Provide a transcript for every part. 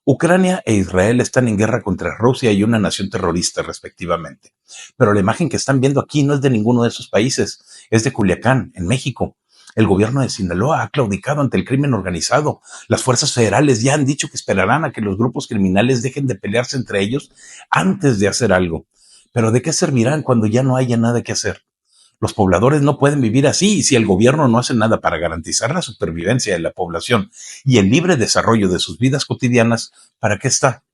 Ucrania e Israel están en guerra contra Rusia y una nación terrorista, respectivamente. Pero la imagen que están viendo aquí no es de ninguno de esos países, es de Culiacán, en México. El gobierno de Sinaloa ha claudicado ante el crimen organizado. Las fuerzas federales ya han dicho que esperarán a que los grupos criminales dejen de pelearse entre ellos antes de hacer algo. Pero ¿de qué servirán cuando ya no haya nada que hacer? Los pobladores no pueden vivir así y si el gobierno no hace nada para garantizar la supervivencia de la población y el libre desarrollo de sus vidas cotidianas, ¿para qué está?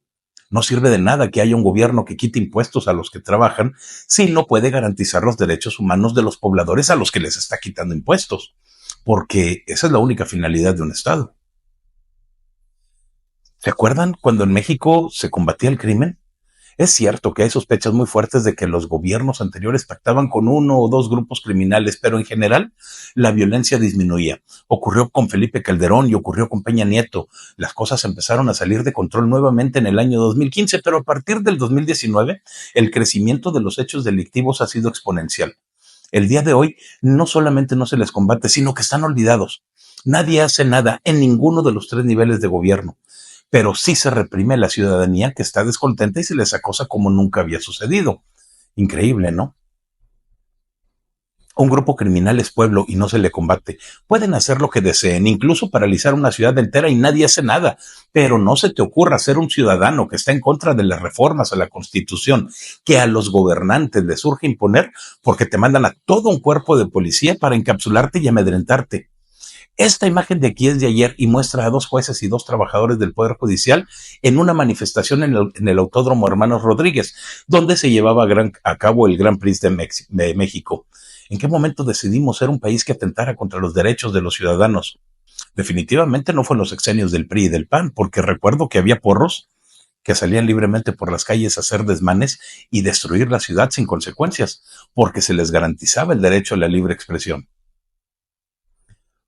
No sirve de nada que haya un gobierno que quite impuestos a los que trabajan si no puede garantizar los derechos humanos de los pobladores a los que les está quitando impuestos, porque esa es la única finalidad de un Estado. ¿Se acuerdan cuando en México se combatía el crimen? Es cierto que hay sospechas muy fuertes de que los gobiernos anteriores pactaban con uno o dos grupos criminales, pero en general la violencia disminuía. Ocurrió con Felipe Calderón y ocurrió con Peña Nieto. Las cosas empezaron a salir de control nuevamente en el año 2015, pero a partir del 2019 el crecimiento de los hechos delictivos ha sido exponencial. El día de hoy no solamente no se les combate, sino que están olvidados. Nadie hace nada en ninguno de los tres niveles de gobierno, pero sí se reprime a la ciudadanía que está descontenta y se les acosa como nunca había sucedido. Increíble, ¿no? Un grupo criminal es pueblo y no se le combate. Pueden hacer lo que deseen, incluso paralizar una ciudad entera y nadie hace nada. Pero no se te ocurra ser un ciudadano que está en contra de las reformas a la Constitución que a los gobernantes les surge imponer porque te mandan a todo un cuerpo de policía para encapsularte y amedrentarte. Esta imagen de aquí es de ayer y muestra a dos jueces y dos trabajadores del Poder Judicial en una manifestación en el Autódromo Hermanos Rodríguez, donde se llevaba a cabo el Gran Prix de México. ¿En qué momento decidimos ser un país que atentara contra los derechos de los ciudadanos? Definitivamente no fue en los sexenios del PRI y del PAN, porque recuerdo que había porros que salían libremente por las calles a hacer desmanes y destruir la ciudad sin consecuencias, porque se les garantizaba el derecho a la libre expresión.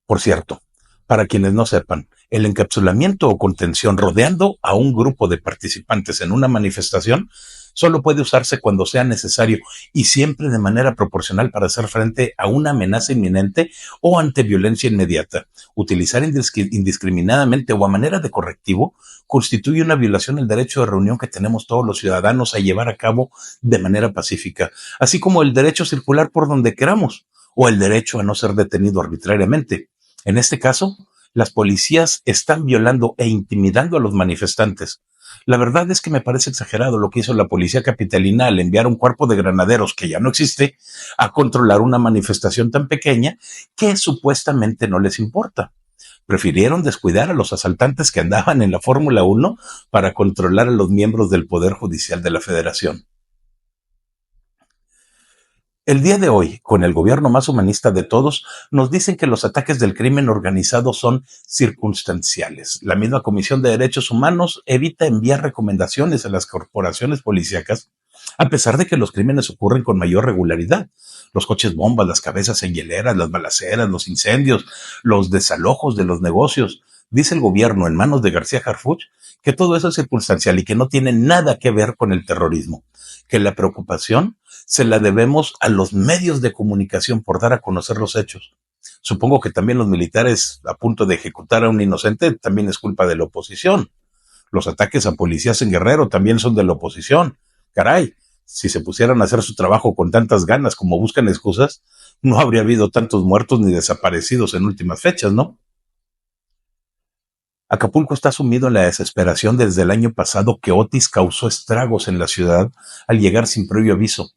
Por cierto, para quienes no sepan, el encapsulamiento o contención rodeando a un grupo de participantes en una manifestación solo puede usarse cuando sea necesario y siempre de manera proporcional para hacer frente a una amenaza inminente o ante violencia inmediata. Utilizar indiscriminadamente o a manera de correctivo constituye una violación del derecho de reunión que tenemos todos los ciudadanos a llevar a cabo de manera pacífica, así como el derecho a circular por donde queramos o el derecho a no ser detenido arbitrariamente. En este caso, las policías están violando e intimidando a los manifestantes. La verdad es que me parece exagerado lo que hizo la policía capitalina al enviar un cuerpo de granaderos que ya no existe a controlar una manifestación tan pequeña que supuestamente no les importa. Prefirieron descuidar a los asaltantes que andaban en la Fórmula 1 para controlar a los miembros del Poder Judicial de la Federación. El día de hoy, con el gobierno más humanista de todos, nos dicen que los ataques del crimen organizado son circunstanciales. La misma Comisión de Derechos Humanos evita enviar recomendaciones a las corporaciones policíacas, a pesar de que los crímenes ocurren con mayor regularidad. Los coches bombas, las cabezas en hieleras, las balaceras, los incendios, los desalojos de los negocios. Dice el gobierno en manos de García Harfuch que todo eso es circunstancial y que no tiene nada que ver con el terrorismo, que la preocupación se la debemos a los medios de comunicación por dar a conocer los hechos. Supongo que también los militares a punto de ejecutar a un inocente también es culpa de la oposición. Los ataques a policías en Guerrero también son de la oposición. Caray, si se pusieran a hacer su trabajo con tantas ganas como buscan excusas, no habría habido tantos muertos ni desaparecidos en últimas fechas, ¿no? Acapulco está sumido en la desesperación desde el año pasado que Otis causó estragos en la ciudad al llegar sin previo aviso.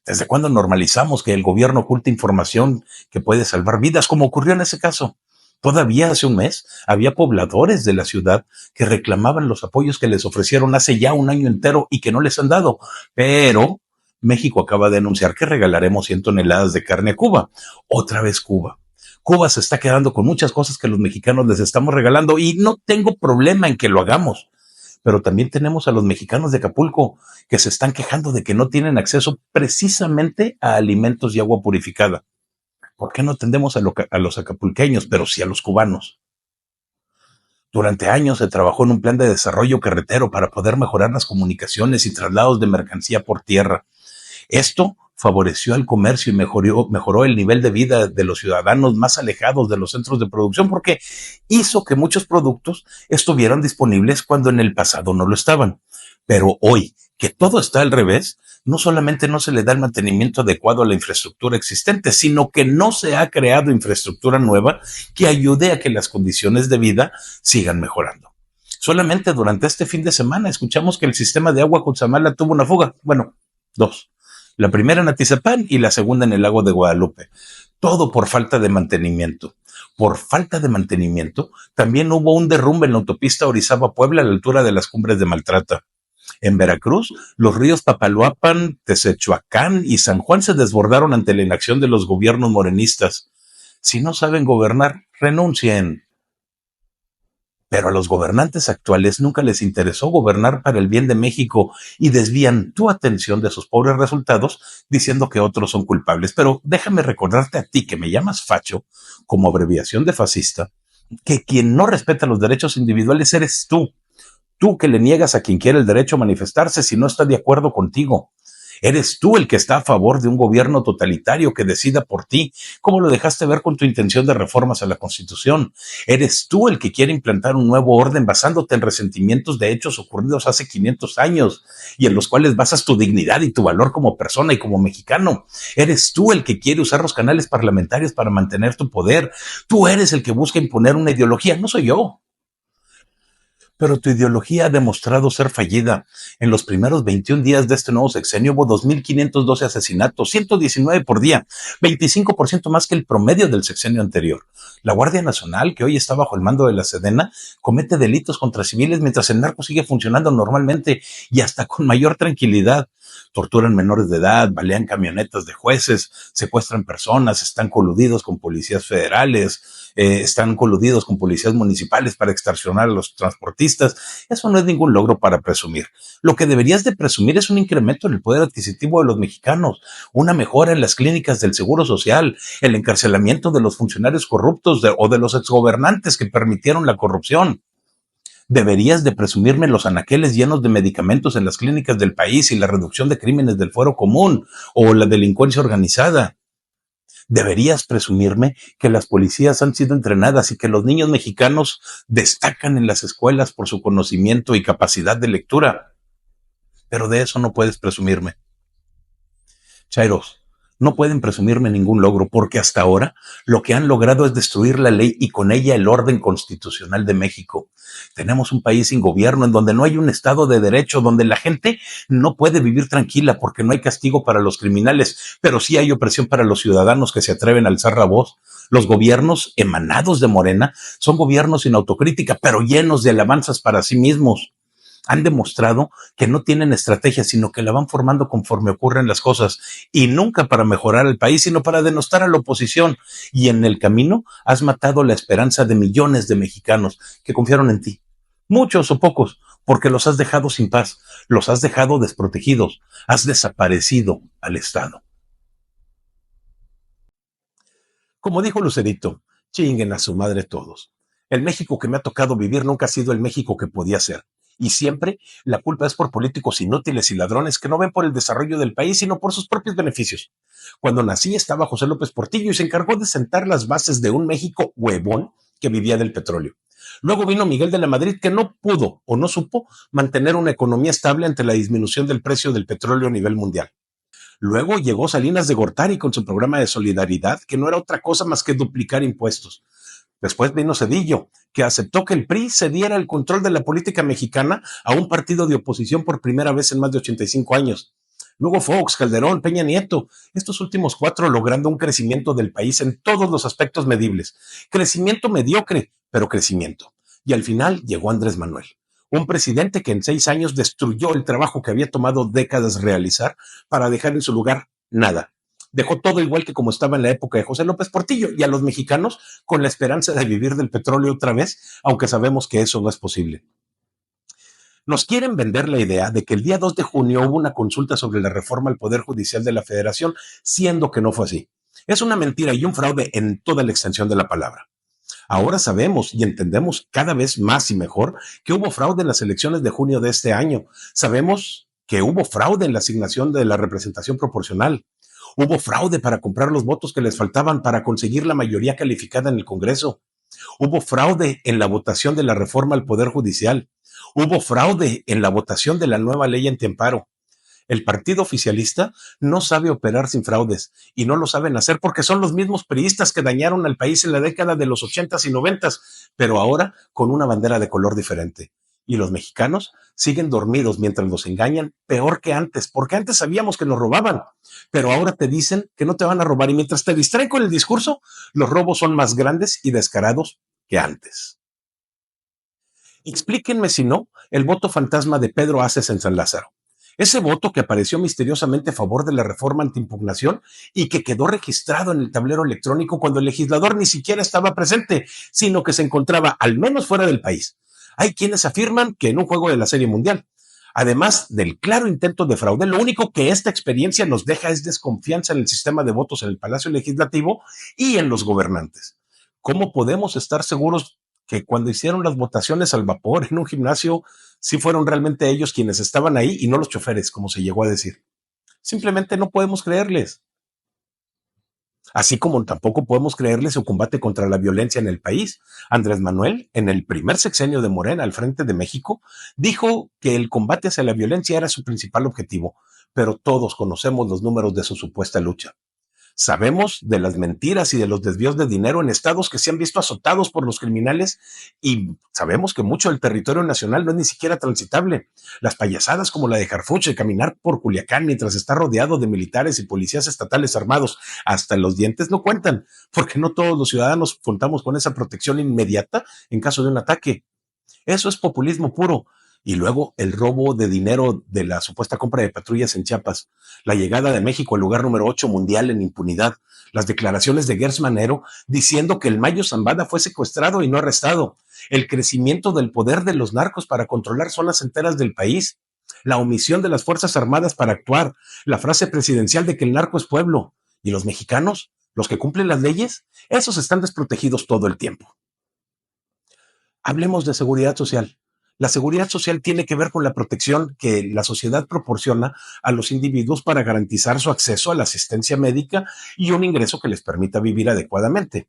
¿Desde cuándo normalizamos que el gobierno oculte información que puede salvar vidas, como ocurrió en ese caso? Todavía hace un mes había pobladores de la ciudad que reclamaban los apoyos que les ofrecieron hace ya un año entero y que no les han dado. Pero México acaba de anunciar que regalaremos 100 toneladas de carne a Cuba. Otra vez Cuba. Cuba se está quedando con muchas cosas que los mexicanos les estamos regalando y no tengo problema en que lo hagamos. Pero también tenemos a los mexicanos de Acapulco que se están quejando de que no tienen acceso precisamente a alimentos y agua purificada. ¿Por qué no atendemos a los acapulqueños, pero sí a los cubanos? Durante años se trabajó en un plan de desarrollo carretero para poder mejorar las comunicaciones y traslados de mercancía por tierra. Esto favoreció al comercio y mejoró el nivel de vida de los ciudadanos más alejados de los centros de producción, porque hizo que muchos productos estuvieran disponibles cuando en el pasado no lo estaban. Pero hoy, que todo está al revés, no solamente no se le da el mantenimiento adecuado a la infraestructura existente, sino que no se ha creado infraestructura nueva que ayude a que las condiciones de vida sigan mejorando. Solamente durante este fin de semana escuchamos que el sistema de agua Cutzamala tuvo una fuga. Bueno, dos. La primera en Atizapán y la segunda en el lago de Guadalupe. Todo por falta de mantenimiento. Por falta de mantenimiento, también hubo un derrumbe en la autopista Orizaba-Puebla a la altura de las Cumbres de Maltrata. En Veracruz, los ríos Papaloapan, Tezechuacán y San Juan se desbordaron ante la inacción de los gobiernos morenistas. Si no saben gobernar, renuncien. Pero a los gobernantes actuales nunca les interesó gobernar para el bien de México y desvían tu atención de sus pobres resultados diciendo que otros son culpables. Pero déjame recordarte a ti, que me llamas facho, como abreviación de fascista, que quien no respeta los derechos individuales eres tú. Tú que le niegas a quien quiere el derecho a manifestarse si no está de acuerdo contigo. Eres tú el que está a favor de un gobierno totalitario que decida por ti, como lo dejaste ver con tu intención de reformas a la Constitución. Eres tú el que quiere implantar un nuevo orden basándote en resentimientos de hechos ocurridos hace 500 años y en los cuales basas tu dignidad y tu valor como persona y como mexicano. Eres tú el que quiere usar los canales parlamentarios para mantener tu poder. Tú eres el que busca imponer una ideología, no soy yo. Pero tu ideología ha demostrado ser fallida. En los primeros 21 días de este nuevo sexenio hubo 2.512 asesinatos, 119 por día, 25% más que el promedio del sexenio anterior. La Guardia Nacional, que hoy está bajo el mando de la Sedena, comete delitos contra civiles mientras el narco sigue funcionando normalmente y hasta con mayor tranquilidad. Torturan menores de edad, balean camionetas de jueces, secuestran personas, están coludidos con policías federales, están coludidos con policías municipales para extorsionar a los transportistas. Eso no es ningún logro para presumir. Lo que deberías de presumir es un incremento en el poder adquisitivo de los mexicanos, una mejora en las clínicas del Seguro Social, el encarcelamiento de los funcionarios corruptos o de los exgobernantes que permitieron la corrupción. Deberías de presumirme los anaqueles llenos de medicamentos en las clínicas del país y la reducción de crímenes del fuero común o la delincuencia organizada. Deberías presumirme que las policías han sido entrenadas y que los niños mexicanos destacan en las escuelas por su conocimiento y capacidad de lectura. Pero de eso no puedes presumirme. Chairos, no pueden presumirme ningún logro porque hasta ahora lo que han logrado es destruir la ley y con ella el orden constitucional de México. Tenemos un país sin gobierno en donde no hay un Estado de derecho, donde la gente no puede vivir tranquila porque no hay castigo para los criminales, pero sí hay opresión para los ciudadanos que se atreven a alzar la voz. Los gobiernos emanados de Morena son gobiernos sin autocrítica, pero llenos de alabanzas para sí mismos. Han demostrado que no tienen estrategia, sino que la van formando conforme ocurren las cosas y nunca para mejorar el país, sino para denostar a la oposición. Y en el camino has matado la esperanza de millones de mexicanos que confiaron en ti. Muchos o pocos, porque los has dejado sin paz, los has dejado desprotegidos, has desaparecido al Estado. Como dijo Lucerito, chinguen a su madre todos. El México que me ha tocado vivir nunca ha sido el México que podía ser. Y siempre la culpa es por políticos inútiles y ladrones que no ven por el desarrollo del país, sino por sus propios beneficios. Cuando nací estaba José López Portillo y se encargó de sentar las bases de un México huevón que vivía del petróleo. Luego vino Miguel de la Madrid, que no pudo o no supo mantener una economía estable ante la disminución del precio del petróleo a nivel mundial. Luego llegó Salinas de Gortari con su programa de solidaridad, que no era otra cosa más que duplicar impuestos. Después vino Zedillo, que aceptó que el PRI cediera el control de la política mexicana a un partido de oposición por primera vez en más de 85 años. Luego Fox, Calderón, Peña Nieto, estos últimos 4 logrando un crecimiento del país en todos los aspectos medibles. Crecimiento mediocre, pero crecimiento. Y al final llegó Andrés Manuel, un presidente que en 6 años destruyó el trabajo que había tomado décadas realizar para dejar en su lugar nada. Dejó todo igual que como estaba en la época de José López Portillo y a los mexicanos con la esperanza de vivir del petróleo otra vez, aunque sabemos que eso no es posible. Nos quieren vender la idea de que el día 2 de junio hubo una consulta sobre la reforma al Poder Judicial de la Federación, siendo que no fue así. Es una mentira y un fraude en toda la extensión de la palabra. Ahora sabemos y entendemos cada vez más y mejor que hubo fraude en las elecciones de junio de este año. Sabemos que hubo fraude en la asignación de la representación proporcional. Hubo fraude para comprar los votos que les faltaban para conseguir la mayoría calificada en el Congreso. Hubo fraude en la votación de la reforma al Poder Judicial. Hubo fraude en la votación de la nueva ley antiamparo. El partido oficialista no sabe operar sin fraudes y no lo saben hacer porque son los mismos priistas que dañaron al país en la década de los 80s y 90s, pero ahora con una bandera de color diferente. Y los mexicanos siguen dormidos mientras los engañan peor que antes, porque antes sabíamos que nos robaban, pero ahora te dicen que no te van a robar y mientras te distraen con el discurso, los robos son más grandes y descarados que antes. Explíquenme si no el voto fantasma de Pedro Aces en San Lázaro. Ese voto que apareció misteriosamente a favor de la reforma antiimpugnación y que quedó registrado en el tablero electrónico cuando el legislador ni siquiera estaba presente, sino que se encontraba al menos fuera del país. Hay quienes afirman que en un juego de la Serie Mundial. Además del claro intento de fraude, lo único que esta experiencia nos deja es desconfianza en el sistema de votos en el Palacio Legislativo y en los gobernantes. ¿Cómo podemos estar seguros que cuando hicieron las votaciones al vapor en un gimnasio, sí fueron realmente ellos quienes estaban ahí y no los choferes, como se llegó a decir? Simplemente no podemos creerles. Así como tampoco podemos creerle su combate contra la violencia en el país. Andrés Manuel, en el primer sexenio de Morena al frente de México, dijo que el combate hacia la violencia era su principal objetivo, pero todos conocemos los números de su supuesta lucha. Sabemos de las mentiras y de los desvíos de dinero en estados que se han visto azotados por los criminales y sabemos que mucho del territorio nacional no es ni siquiera transitable. Las payasadas como la de Harfuch de caminar por Culiacán mientras está rodeado de militares y policías estatales armados hasta los dientes no cuentan, porque no todos los ciudadanos contamos con esa protección inmediata en caso de un ataque. Eso es populismo puro. Y luego el robo de dinero de la supuesta compra de patrullas en Chiapas, la llegada de México al lugar número 8 mundial en impunidad, las declaraciones de Gers Manero diciendo que el Mayo Zambada fue secuestrado y no arrestado, el crecimiento del poder de los narcos para controlar zonas enteras del país, la omisión de las Fuerzas Armadas para actuar, la frase presidencial de que el narco es pueblo. ¿Y los mexicanos? ¿Los que cumplen las leyes? Esos están desprotegidos todo el tiempo. Hablemos de seguridad social. La seguridad social tiene que ver con la protección que la sociedad proporciona a los individuos para garantizar su acceso a la asistencia médica y un ingreso que les permita vivir adecuadamente.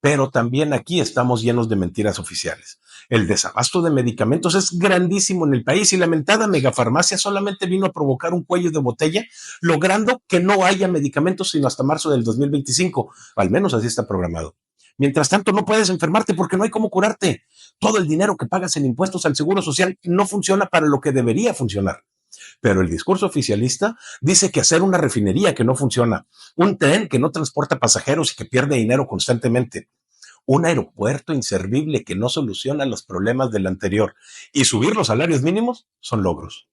Pero también aquí estamos llenos de mentiras oficiales. El desabasto de medicamentos es grandísimo en el país y la mentada megafarmacia solamente vino a provocar un cuello de botella, logrando que no haya medicamentos sino hasta marzo del 2025. Al menos así está programado. Mientras tanto, no puedes enfermarte porque no hay cómo curarte. Todo el dinero que pagas en impuestos al Seguro Social no funciona para lo que debería funcionar. Pero el discurso oficialista dice que hacer una refinería que no funciona, un tren que no transporta pasajeros y que pierde dinero constantemente, un aeropuerto inservible que no soluciona los problemas del anterior y subir los salarios mínimos son logros.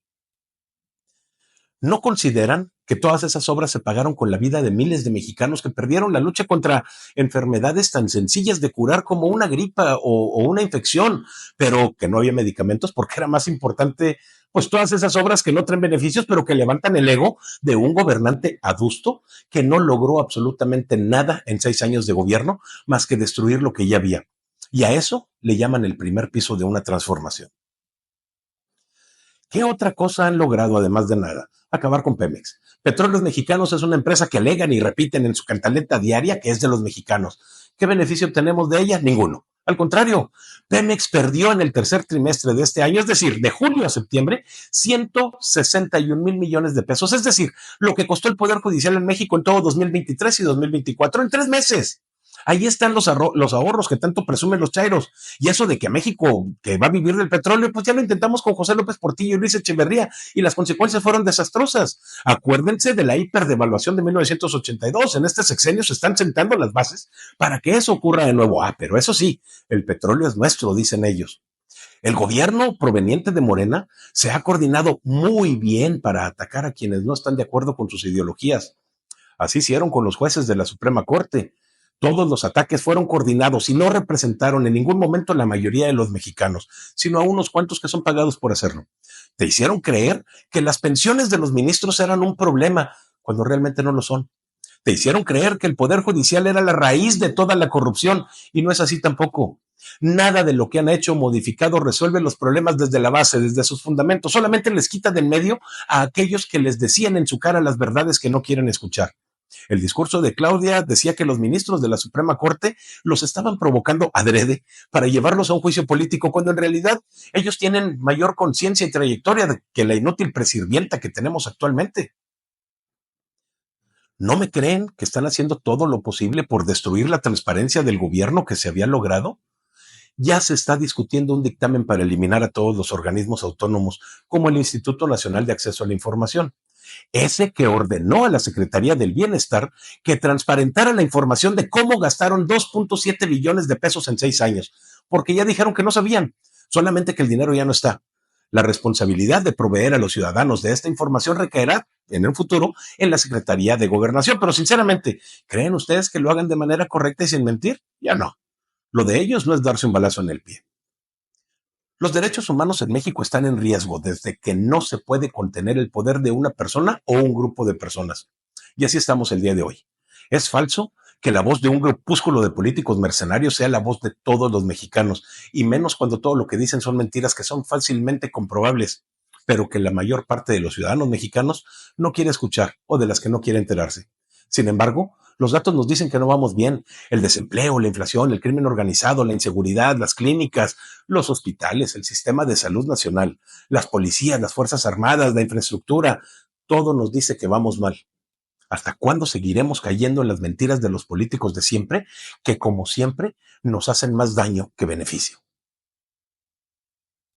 ¿No consideran que todas esas obras se pagaron con la vida de miles de mexicanos que perdieron la lucha contra enfermedades tan sencillas de curar como una gripa o una infección, pero que no había medicamentos porque era más importante, pues todas esas obras que no traen beneficios, pero que levantan el ego de un gobernante adusto que no logró absolutamente nada en 6 años de gobierno más que destruir lo que ya había? Y a eso le llaman el primer piso de una transformación. ¿Qué otra cosa han logrado además de nada? Acabar con Pemex. Petróleos Mexicanos es una empresa que alegan y repiten en su cantaleta diaria que es de los mexicanos. ¿Qué beneficio tenemos de ella? Ninguno. Al contrario, Pemex perdió en el tercer trimestre de este año, es decir, de julio a septiembre, 161 mil millones de pesos. Es decir, lo que costó el Poder Judicial en México en todo 2023 y 2024 en 3 meses. Ahí están los ahorros que tanto presumen los chairos. Y eso de que a México, que va a vivir del petróleo, pues ya lo intentamos con José López Portillo y Luis Echeverría, y las consecuencias fueron desastrosas. Acuérdense de la hiperdevaluación de 1982. En este sexenio se están sentando las bases para que eso ocurra de nuevo. Pero eso sí, el petróleo es nuestro, dicen ellos. El gobierno proveniente de Morena se ha coordinado muy bien para atacar a quienes no están de acuerdo con sus ideologías. Así hicieron con los jueces de la Suprema Corte. Todos los ataques fueron coordinados y no representaron en ningún momento a la mayoría de los mexicanos, sino a unos cuantos que son pagados por hacerlo. Te hicieron creer que las pensiones de los ministros eran un problema, cuando realmente no lo son. Te hicieron creer que el Poder Judicial era la raíz de toda la corrupción, y no es así tampoco. Nada de lo que han hecho o modificado resuelve los problemas desde la base, desde sus fundamentos. Solamente les quita de en medio a aquellos que les decían en su cara las verdades que no quieren escuchar. El discurso de Claudia decía que los ministros de la Suprema Corte los estaban provocando adrede para llevarlos a un juicio político, cuando en realidad ellos tienen mayor conciencia y trayectoria que la inútil presirvienta que tenemos actualmente. ¿No me creen que están haciendo todo lo posible por destruir la transparencia del gobierno que se había logrado? Ya se está discutiendo un dictamen para eliminar a todos los organismos autónomos, como el Instituto Nacional de Acceso a la Información, ese que ordenó a la Secretaría del Bienestar que transparentara la información de cómo gastaron 2.7 billones de pesos en 6 años, porque ya dijeron que no sabían, solamente que el dinero ya no está. La responsabilidad de proveer a los ciudadanos de esta información recaerá en el futuro en la Secretaría de Gobernación, pero sinceramente, ¿creen ustedes que lo hagan de manera correcta y sin mentir? Ya no. Lo de ellos no es darse un balazo en el pie. Los derechos humanos en México están en riesgo desde que no se puede contener el poder de una persona o un grupo de personas. Y así estamos el día de hoy. Es falso que la voz de un grupúsculo de políticos mercenarios sea la voz de todos los mexicanos, y menos cuando todo lo que dicen son mentiras que son fácilmente comprobables, pero que la mayor parte de los ciudadanos mexicanos no quiere escuchar o de las que no quiere enterarse. Sin embargo, los datos nos dicen que no vamos bien. El desempleo, la inflación, el crimen organizado, la inseguridad, las clínicas, los hospitales, el sistema de salud nacional, las policías, las Fuerzas Armadas, la infraestructura, todo nos dice que vamos mal. ¿Hasta cuándo seguiremos cayendo en las mentiras de los políticos de siempre, que como siempre nos hacen más daño que beneficio?